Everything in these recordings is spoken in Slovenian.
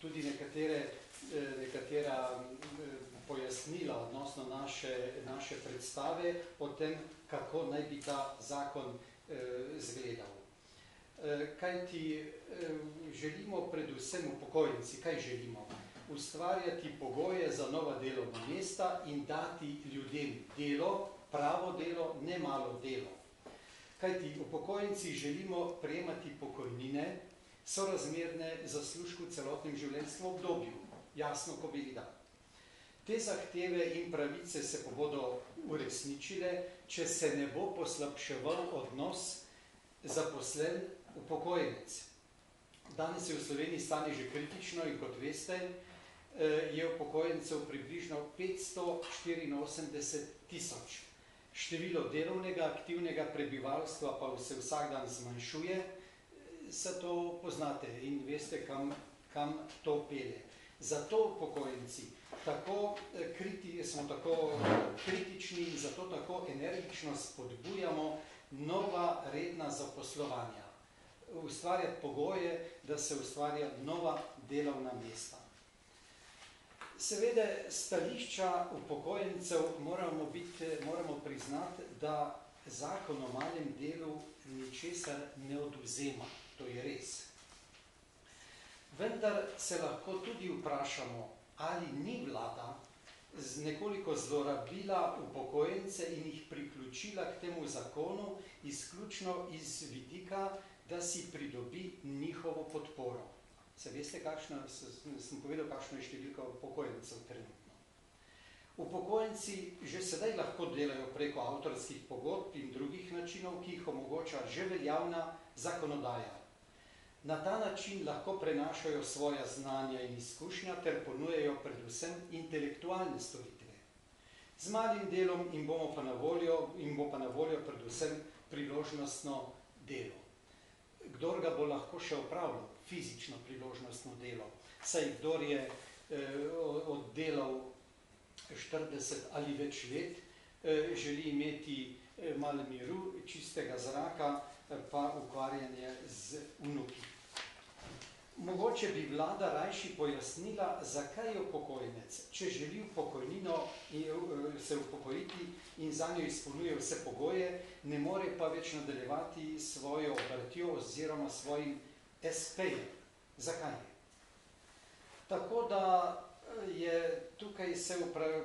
tudi nekatera pojasnila odnosno naše predstave o tem, kako naj bi ta zakon izgledal. Kaj ti želimo predvsem upokojenci, kaj želimo? Ustvarjati pogoje za nova delovna mesta in dati ljudem delo, pravo delo, ne malo delo. Kaj ti upokojenci želimo prejemati pokojnine, sorazmerne zaslužku v celotnem življenjskem obdobju, jasno, ko bili dan. Te zahteve in pravice se pa bodo uresničile, če se ne bo poslabševal odnos zaposlen upokojenec. Danes je v Sloveniji stanje že kritično in kot veste, je upokojencev približno 584 tisoč. Število delovnega, aktivnega prebivalstva pa se vsak dan zmanjšuje, se to poznate in veste, kam to pelje. Zato upokojenci smo tako kritični in zato tako energično spodbujamo nova redna zaposlovanja. Ustvarjati pogoje, da se ustvarja nova delovna mesta. Seveda, stališča upokojencev moramo priznati, da zakon o malem delu ničesar ne odvzema, to je res. Vendar se lahko tudi vprašamo, ali ni vlada nekoliko zlorabila upokojence in jih priključila k temu zakonu izključno iz vidika, da si pridobi njihovo podporo. Se veste, sem povedal, kakšno je številka upokojencev trenutno. Upokojenci že sedaj lahko delajo preko avtorskih pogodb in drugih načinov, ki jih omogoča že veljavna zakonodaja. Na ta način lahko prenašajo svoja znanja in izkušnja ter ponujajo predvsem intelektualne storitve. Z malim delom jim bo pa na voljo predvsem priložnostno delo. Kdor ga bo lahko še opravljal, fizično priložnostno delo, saj kdor je oddelal 40 ali več let, želi imeti malo miru, čistega zraka, pa ukvarjanje z vnuki. Mogoče bi vlada rajši pojasnila, zakaj je upokojenec, če želi se upokojiti in zanjo izpolnjuje vse pogoje, ne more pa več nadaljevati svojo obratjo oziroma svojim SP-jem. Zakaj? Tako da je tukaj se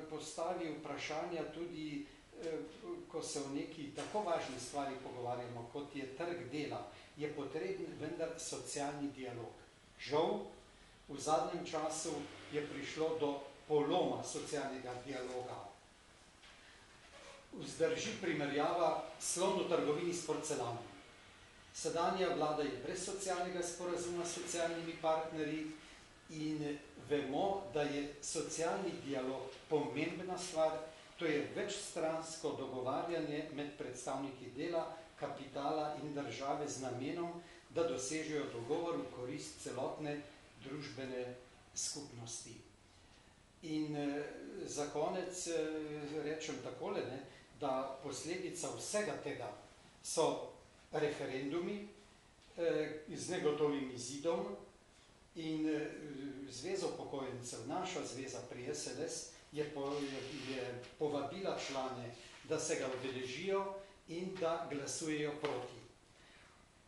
postavi vprašanja tudi, ko se o neki tako važni stvari pogovarjamo, kot je trg dela, je potreben vendar socialni dialog. Žal, v zadnjem času je prišlo do poloma socialnega dialoga. Vzdrži primerjava slon v trgovini s porcelanom. Sedanja vlada je brez socialnega sporazuma s socialnimi partnerji in vemo, da je socialni dialog pomembna stvar, to je večstransko dogovarjanje med predstavniki dela, kapitala in države z namenom, da dosežejo dogovor v korist celotne družbene skupnosti. In za konec rečem takole, da posledica vsega tega so referendumi z negotovim izidom in Zveza upokojencev, naša zveza pri SLS, je povabila člane, da se ga udeležijo in da glasujejo proti.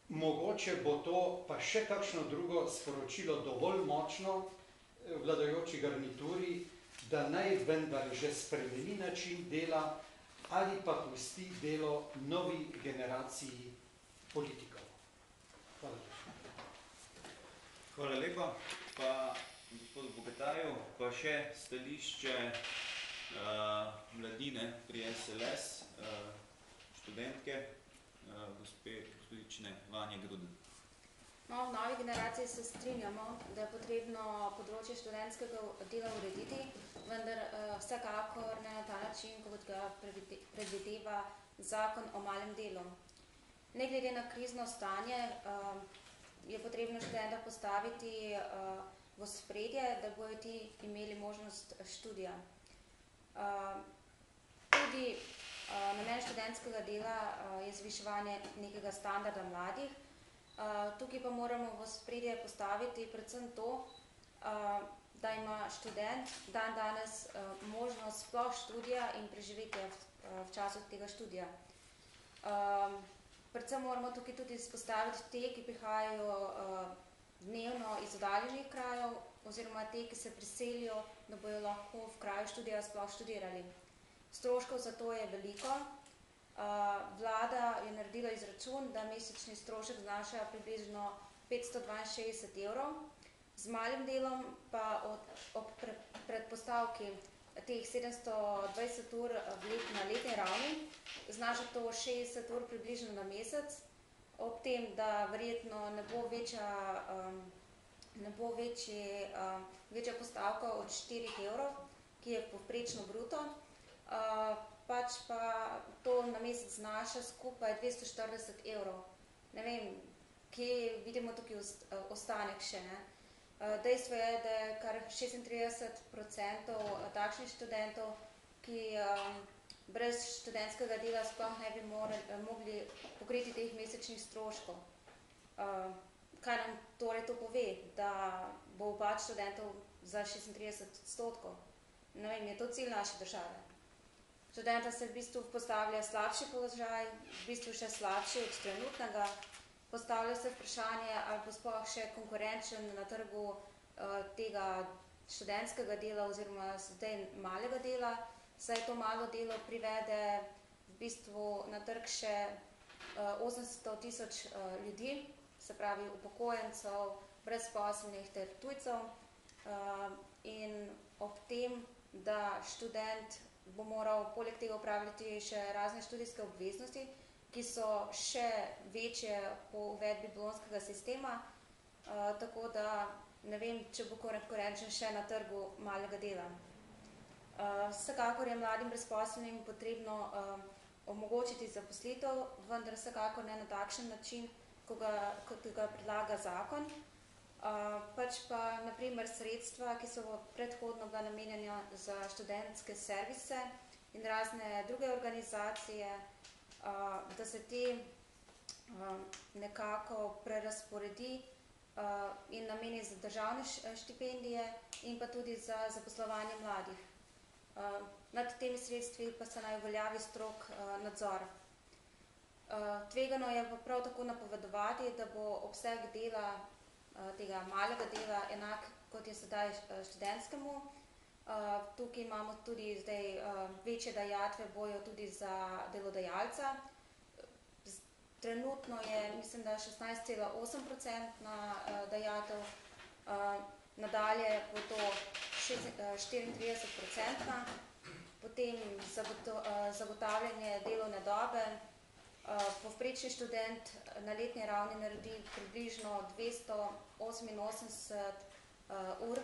Mogoče bo to pa še kakšno drugo sporočilo dovolj močno vladajoči garnituri, da naj vendar že spremeni način dela ali pa pusti delo novi generaciji politikov. Hvala lepa. Hvala lepa. Pa gospodu Bokataju, pa še stališče mladine pri SLS, študentke, gospodične Vanje Gruden. No, v novi generaciji se strinjamo, da je potrebno področje študentskega dela urediti, vendar vsekakor ne na ta način, kot ga predvideva zakon o malem delu. Ne glede na krizno stanje, je potrebno študenta postaviti v ospredje, da bodo ti imeli možnost študija. Tudi namen študentskega dela je zviševanje nekega standarda mladih. Tukaj pa moramo v ospredje postaviti predvsem to, da ima študent dan danes možnost sploh študija in preživetja v času tega študija. Predvsem moramo tukaj tudi izpostaviti te, ki prihajajo dnevno iz oddaljenih krajev, oziroma te, ki se priselijo, da bojo lahko v kraju študija sploh študirali. Stroškov za to je veliko. Vlada je naredila izračun, da mesečni strošek znaša približno 562 evrov, z malim delom pa ob predpostavki teh 720 ur na letni ravni znaša to 60 ur približno na mesec, ob tem, da verjetno ne bo večja postavka od 4 evrov, ki je povprečno bruto, pač pa to na mesec znaša skupaj 240 evrov. Ne vem, kje vidimo tukaj ostanek še, ne? Dejstvo je, da je kar 36% takšnih študentov, ki brez študentskega dela sploh ne bi mogli pokriti teh mesečnih stroškov. Kaj nam torej to pove? Da bo upad študentov za 36%? Ne vem, je to cilj naše države? Študenta se v bistvu postavlja slabši položaj, v bistvu še slabši od trenutnega. Postavlja se vprašanje, ali bo sploh še konkurenčen na trgu tega študentskega dela oziroma zdaj malega dela, saj to malo delo privede v bistvu na trg še 800,000 ljudi, se pravi upokojencev, brezposelnih ter tujcev, in ob tem, da študent bo moral poleg tega opravljati še razne študijske obveznosti, ki so še večje po uvedbi bolonjskega sistema, tako da ne vem, če bo konkurenčen še na trgu malega dela. Vsekakor je mladim brezposelnim potrebno omogočiti zaposlitev, vendar vsekakor ne na takšen način, kot ga predlaga zakon. Pač pa, na primer, sredstva, ki so predhodno bila namenjena za študentske servise in razne druge organizacije, da se te nekako prerazporedi in nameni za državne štipendije in pa tudi za zaposlovanje mladih. Nad temi sredstvi pa se naj uveljavi strog nadzor. Tvegano je pa prav tako napovedovati, da bo obseg dela, tega malega dela, enak kot je sedaj študentskemu. Tukaj imamo tudi zdaj večje dajatve bojo tudi za delodajalca. Trenutno je, mislim, da 16,8% dajatev, nadalje bo to 34%, potem zagotavljanje delovne dobe. Povprečni študent na letni ravni naredi približno 288 ur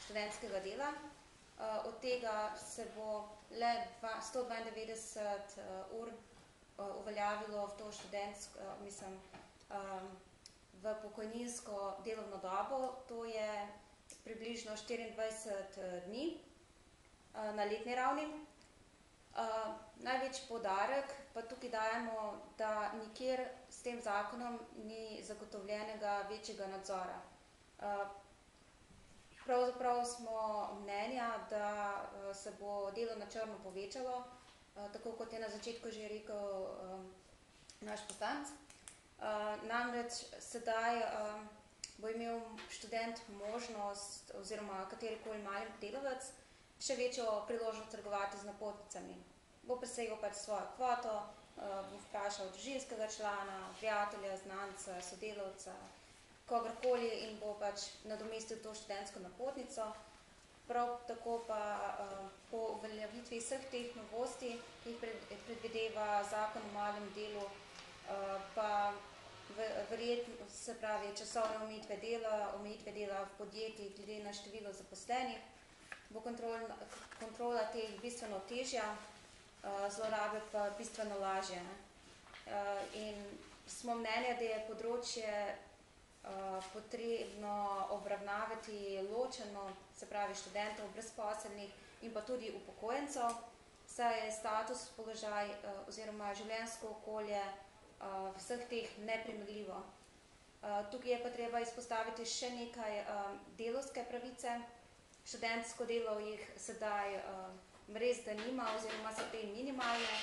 študentskega dela. Od tega se bo le 192 ur uveljavilo v to študentsko, v pokojninsko delovno dobo, to je približno 24 dni na letni ravni. Največji poudarek pa tukaj dajemo, da nikjer s tem zakonom ni zagotovljenega večjega nadzora. Pravzaprav smo mnenja, da se bo delo na črno povečalo, tako kot je na začetku že rekel naš poslanec. Namreč sedaj bo imel študent možnost, oziroma katerikoli mali delavec, še večjo priložnost trgovati z napotnicami. Bo presegel pač svojo kvoto, bo vprašal družinskega člana, prijatelja, znanca, sodelavca, kogarkoli in bo pač nadomestil to študentsko napotnico. Prav tako pa po uveljavitvi vseh teh novosti, ki jih predvideva zakon o malem delu, pa verjetno, se pravi, časovne omejitve dela v podjetjih glede na število zaposlenih, bo kontrola teh bistveno težja, zlorabe pa bistveno lažje. In smo mnenja, da je področje potrebno obravnavati ločeno, se pravi študentov, brezposelnih in pa tudi upokojencev, saj je status, položaj oziroma življenjsko okolje vseh teh neprimerljivo. Tukaj je pa treba izpostaviti še nekaj delavske pravice. Študentsko delo jih sedaj res da nima, oziroma so te minimalne.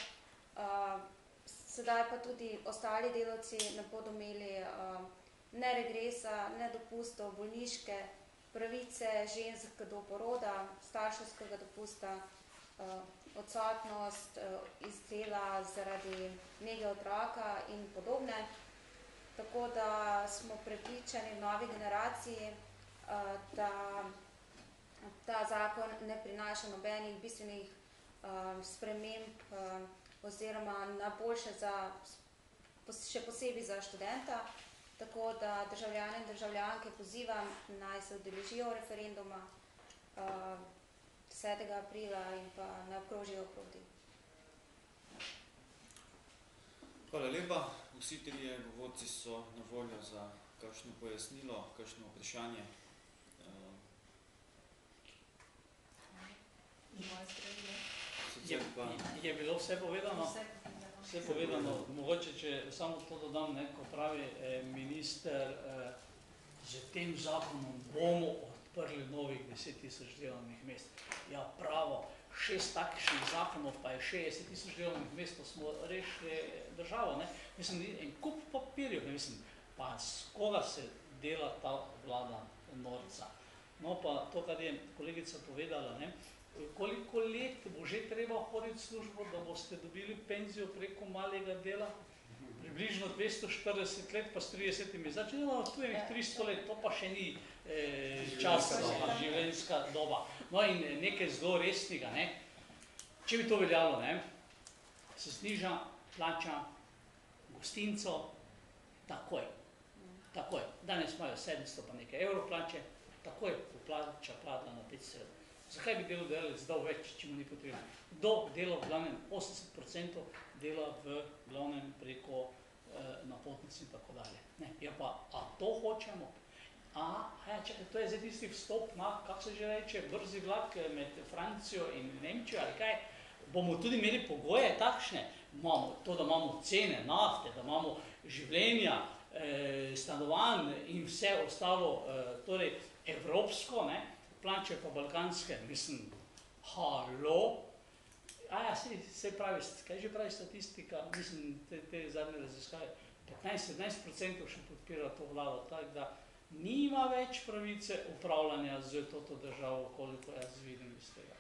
Sedaj pa tudi ostali delavci ne bodo imeli ne regresa, ne dopustov, bolniške pravice žensk do poroda, starševskega dopusta, odsotnost iz dela zaradi nege otroka in podobne. Tako da smo prepričani v novi generaciji, da ta zakon ne prinaša nobenih bistvenih sprememb oziroma na boljše še posebej za študenta. Tako da državljane in državljanke pozivam, naj se udeležijo referenduma 10. aprila in pa naj obkrožijo proti. Hvala lepa. Vsi trije govorci so na voljo za kakšno pojasnilo, kakšno vprašanje. Je bilo vse povedano? Vse povedano. Mogoče, če samo to dodam, ko pravi minister, z tem zakonom bomo odprli novih 10.000 delovnih mest. Ja, pravo, 6 takšnih zakonov, pa je 60.000 delovnih mest, pa smo rešili državo. Mislim, en kup papirjev, mislim, pa s koga se dela ta vlada norca. No, pa to, kar je kolegica povedala, koliko let bo že treba hoditi v službo, da boste dobili penzijo preko malega dela? Približno 240 let, pa s 30 začnemo, tu je 300 let, to pa še ni časna življenjska doba. No in nekaj zelo resnega, če bi to veljalo, se sniža plača gostincev takoj. Takoj. Danes imajo 700 pa nekaj evrov plače, takoj plača pada na 500. Zakaj bi delodajalec dal več, če mu ni potrebno? Kdo dela v glavnem 80% dela v glavnem preko napotnic in tako dalje. Ja pa, a to hočemo? Čakaj, to je zdaj tisti vstop na, kako se že reče, brzi vlak med Francijo in Nemčijo, ali kaj? Bomo tudi imeli pogoje takšne, to, da imamo cene nafte, da imamo življenja, stanovanj in vse ostalo, torej evropsko, plače pa balkanske, mislim, halo. Se pravi, kaj že pravi statistika, mislim, te zadnje raziskave, 15-17% še podpira to vlado, tako da nima več pravice upravljanja z to državo, koliko jaz vidim iz tega.